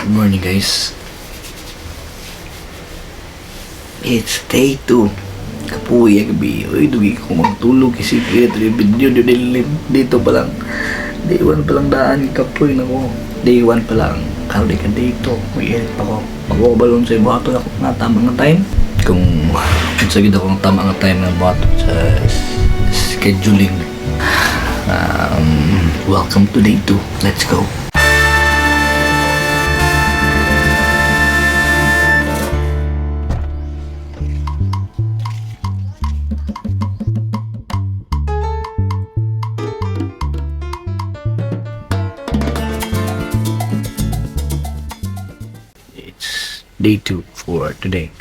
Good morning guys. It's day 2. Kapuya gabi. Uy, dugi ko magtulog kasi ito yung video dito pa lang. Day 1 pa lang daan kapuy na ko. Day 1 pa lang. Kali ka day 2. May edit pa ko. Mag-obalon sa ibato na ko na tama ng time. Kung sagid ako ng tama ng time ng bato sa scheduling. Welcome to day 2. Let's go. Day 2 for today.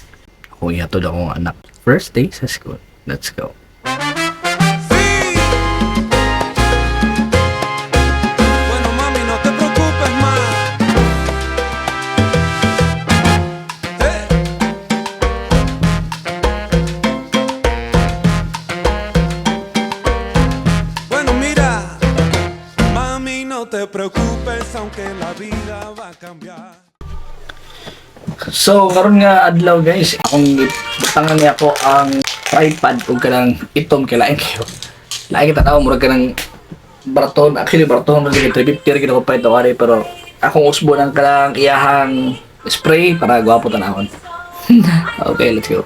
Ako ihatod akong anak. First day sa school. Let's go. Bueno, mami, no te preocupes más. Hey. Bueno, mira, mami, no te preocupes, aunque la vida va a cambiar. So, karon nga adlaw guys, akong tangan niya ako ang tripod kung kanang itom kailain kayo. Lain kita tao, murag ka ng baraton. Actually, baraton mo sige, 350 rin ako pa ito kari, pero akong usbo ng kanang iyahang spray para gwapo tanahon. Okay, let's go.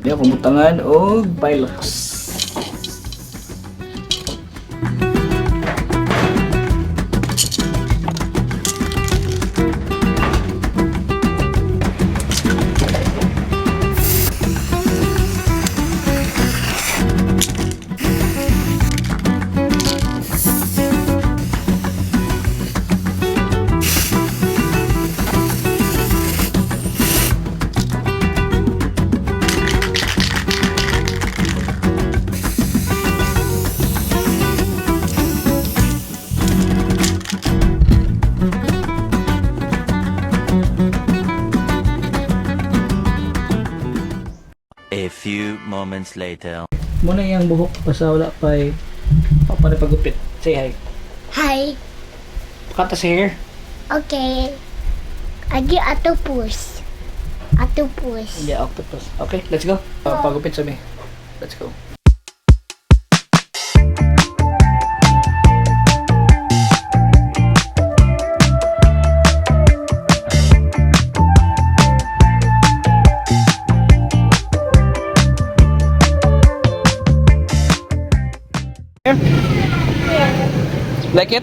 Hindi ako mutangan o pilots. A few moments later. Muna yung buhok basta wala pa eh. Papanipagupit. Say hi. Hi. Pakata sa hair. Okay. Adi octopus. Octopus. Yeah, octopus. Okay, let's go. Pagupit sa me. Let's go. Like it?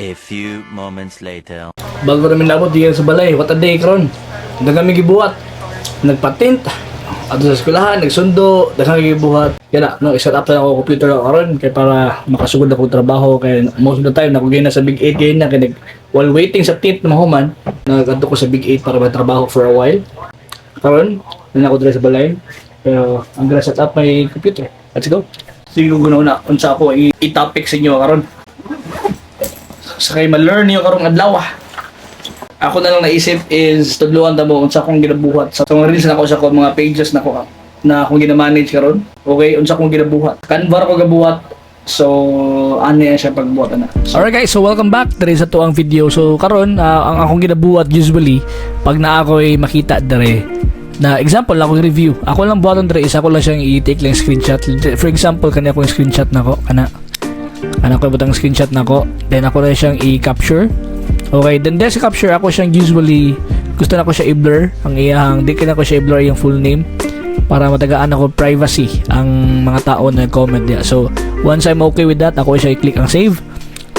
A few moments later. Bago namin labot diyan sa balay, what a day karon. Dagami gibuhat. Nagpatent. Ato sa eskwelahan, nagsundo, dagami gibuhat. Yan no, i-set up na ako computer karon kay para makasugod ako trabaho kay most of the time nako na sa Big 8 kay na kay while waiting sa tent na mahuman, nagadto ko sa Big 8 para magtrabaho for a while. Karon, na ako diri sa balay. Pero ang gonna set up my computer. Let's go. Sige ko na unsa ako i-topic sa inyo karon. Sakay ma-learn niyo karong adlaw. Ako na lang naisip is tudluan ta mo unsa akong ginabuhat sa mga reels na ko sa mga pages na ko na akong gina-manage karon. Okay, unsa akong ginabuhat. Canva ko gabuhat. So ano yan siya pagbuhat na. Alright guys, so welcome back diri sa tuang video. So karon ang akong ginabuhat usually pag na ako ay makita diri na example ako review. Ako lang buhaton diri isa ko lang siyang i-take lang screenshot. For example kanya akong screenshot nako ana ko butang screenshot nako, then ako na siyang i-capture. Okay, then sa capture ako siyang usually gusto na ko siya i-blur ang iyang di na ko siya i-blur yung full name para matagaan ako privacy ang mga tao na comment niya. So once I'm okay with that, ako siya i-click ang save.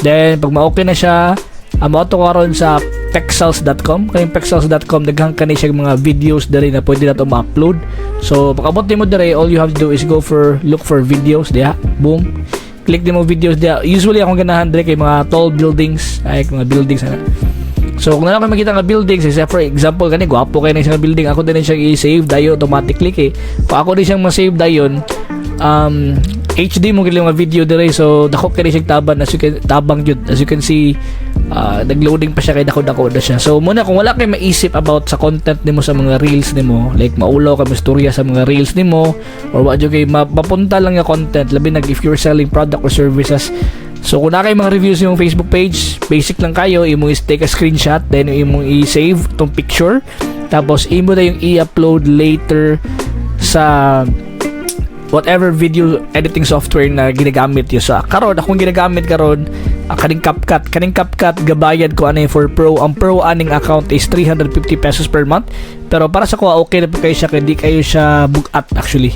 Then pag ma-okay na siya, auto ko karon sa pexels.com. Kaya pexels.com daghang kani siya mga videos dali na pwede na to ma-upload. So pag-abot nimo dire, all you have to do is look for videos diha. Boom. Click nimo videos diha. Usually akong ganahan dire kay mga tall buildings, ay mga buildings ana. So kung nala ko makita nga buildings, say for example kani gwapo kay na isang building, ako din siyang i-save dayon automatically kay. Kung ako din siyang ma-save dayon, HD mo gid mga video dire, so dako kay siyang taban, as you can tabang jud, as you can see. Nagloading pa siya kay dako-dako na siya. So muna kung wala kay maisip about sa content nimo sa mga reels nimo, like maulaw ka istorya sa mga reels nimo, or wa jud kay mapunta lang nga content, labi nag if you're selling product or services. So kung na kay mga reviews yung Facebook page, basic lang kayo, imo is take a screenshot, then imo i-save tong picture, tapos imo na yung i-upload later sa whatever video editing software na ginagamit yo. Sa karon akong ginagamit karon kaning CapCut gabayad ko ano for pro. Ang pro aning account is 350 pesos per month, pero para sa ko okay na po kayo siya, kay di kayo siya bugat actually,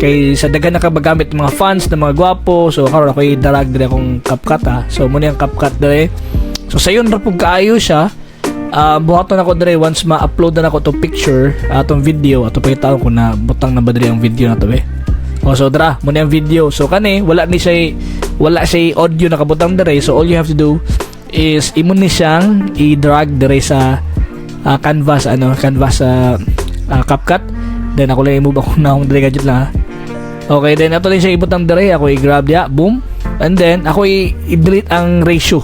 kay sa dagan na ka magamit mga fans na mga gwapo. So karon ako i-drag dire akong CapCut ha. So muna yung CapCut dire, so sayon ra pug kaayo siya. Buhaton ako dire once ma-upload na ako to picture, atong video, ato pakita ko na butang na ba dire ang video na to so dra mo na yung video. So kani wala siya audio nakabutang dire, so all you have to do is imo ni siyang i-drag dire sa canvas CapCut, then ako lang i-move ako na akong dire gadget lang ha. Okay, then ato din siya ibutang dire, ako i-grab ya, boom, and then ako i-delete ang ratio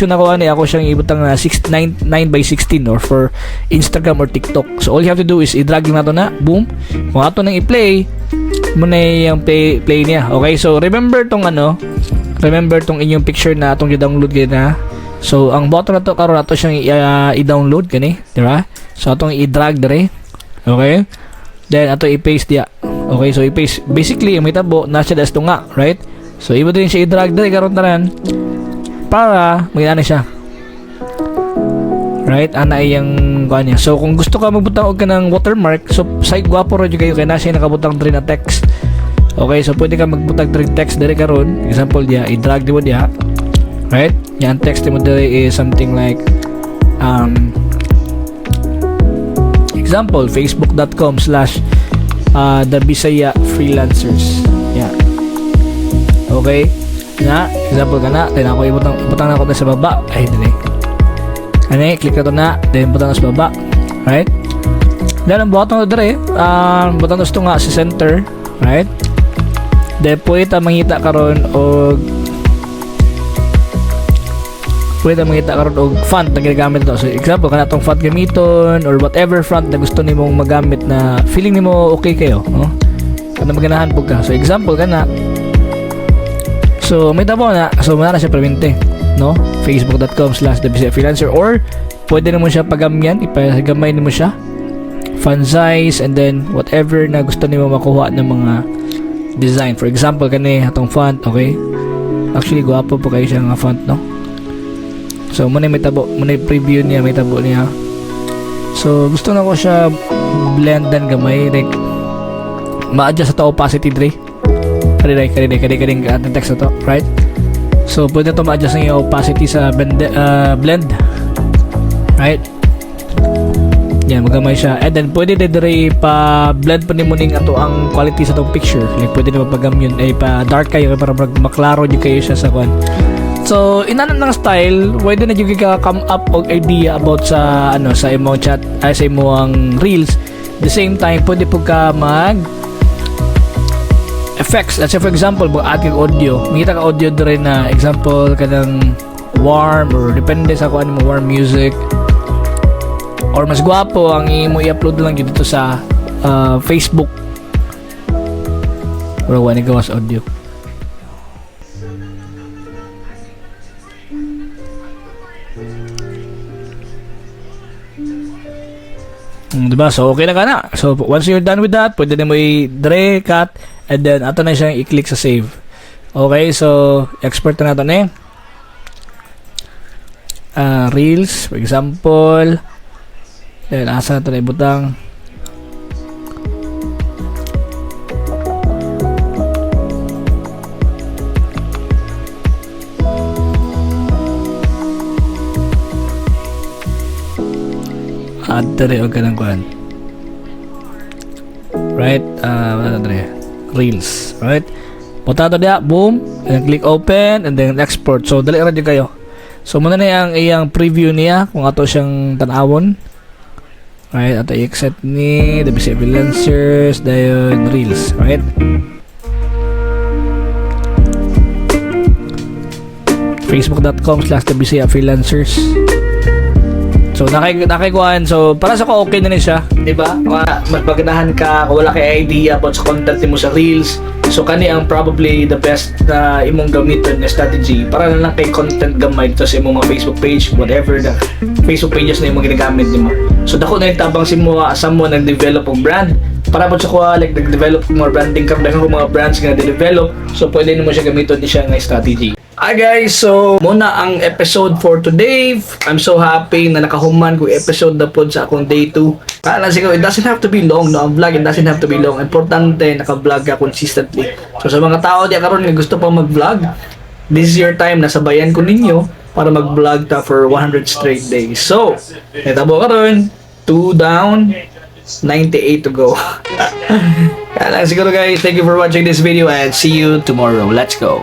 nako ani, ako siyang ibutang na 9:16 or for Instagram or TikTok. So all you have to do is i-drag lang nato na, boom, kung ato nang i-play muna yung play niya. Okay, so remember tong inyong picture na atong i-download kayo na. So ang button na to karon ato siyang i-download kani, di ba? So atong i-drag dire. Okay, then ato i-paste dia. Okay, so i-paste basically yung mitabo na siya das nga, right? So ibo din siya i-drag dire karon tanan para magana siya, right? Ana iyang kanya. So kung gusto ka magbutang og kanang watermark, so say gwapo ra jud kayo kay nasa nakabutang diri na text. Okay, so pwede ka magbutang diri text diri karon. Example dia, i-drag mo dia. Right? Yan text mo diri is something like example facebook.com/ka-Bisaya freelancers. Yeah. Okay? Na, example kana, then ako ibutang na ako sa baba. Ay dili. Ani, click na to na, then butang sa baba, right? Then ang butang na dire, butang na nga sa center, right? Then pwede ta mangita karon og font na ginagamit ito. So example kana tong font gamiton or whatever font na gusto nimong magamit na feeling nimo okay kayo, no? Kana maganahan pug ka. So example kana. So may tabo na, so muna na siya prevente, no? facebook.com/ka-Bisaya freelancer, or pwede naman siya pagamyan, ipagamay nimo siya font size, and then whatever na gusto nimo makuha ng mga design. For example kani atong font, okay? Actually guwapo po kayo siya nga font, no? So muna may tabo, muna preview niya, may tabo niya. So gusto na ko siya blendan gamay, like ma-adjust sa opacity dre. Kari ang text na to, right? So pwede to ma-adjust ng opacity sa blend, right? Yan, magamay siya. And then pwede dire pa blend pa nimo ning ato ang quality sa tong picture. Like pwede nimo pagamyon ay pa dark kayo para maklaro jud kayo siya sa kwan. So inanan ng style, pwede na jud ka come up og idea about sa sa imo chat, sa imo ang reels. The same time pwede pud ka mag effects. Let's say for example, mag-add kang audio. Makita ka audio dire na example kanang warm, or depende sa kung ano mo warm music. Or mas gwapo ang imo i-upload lang dito sa Facebook. Pero wala gawas audio. Diba? So okay na ka na. So once you're done with that, pwede na mo i-dre, cut, and then ato na siyang i-click sa save. Okay, so export na natin reels, for example. Then asa na ito na ibutang. Add na rin o ganang kuhan. Right? Wala na dre. Reels. Alright? Punta to diya, boom, and click open, and then export. So, dali ra dyan kayo. So, muna na yung iyang preview niya, kung ato siyang tanawon. Alright, ato i-exit ni, the Bisaya freelancers, dayon, reels. Alright? Facebook.com/the Bisaya freelancers. So, nakikuhaan. So, para sa ko, okay na siya. Diba? Mas maganahan ka, kung wala kay idea about sa content mo sa Reels. So, kani ang probably the best na imong gamiton na strategy para na lang kay content gamay dito sa imong mga Facebook page, whatever the Facebook pages na imong ginagamit nimo. So, dako na yung tabang si mo, asam mo nag-develop og brand. Para po sa kuha, like, nag-develop mga branding ka, dahil mga brands nga na-develop. So, pwede nimo siya gamiton di siya nga strategy. Hi guys, so muna ang episode for today. I'm so happy na nakahuman ko episode na po sa akong day 2. Kala siguro, it doesn't have to be long, no? Ang vlog, it doesn't have to be long. Importante, naka-vlog ka consistently. So sa mga tao di karon nga gusto pa mag-vlog, this is your time, nasabayan ko ninyo para mag-vlog ta for 100 straight days. So, netabo karon, 2 down, 98 to go. Kaya lang siguro guys, thank you for watching this video and see you tomorrow. Let's go!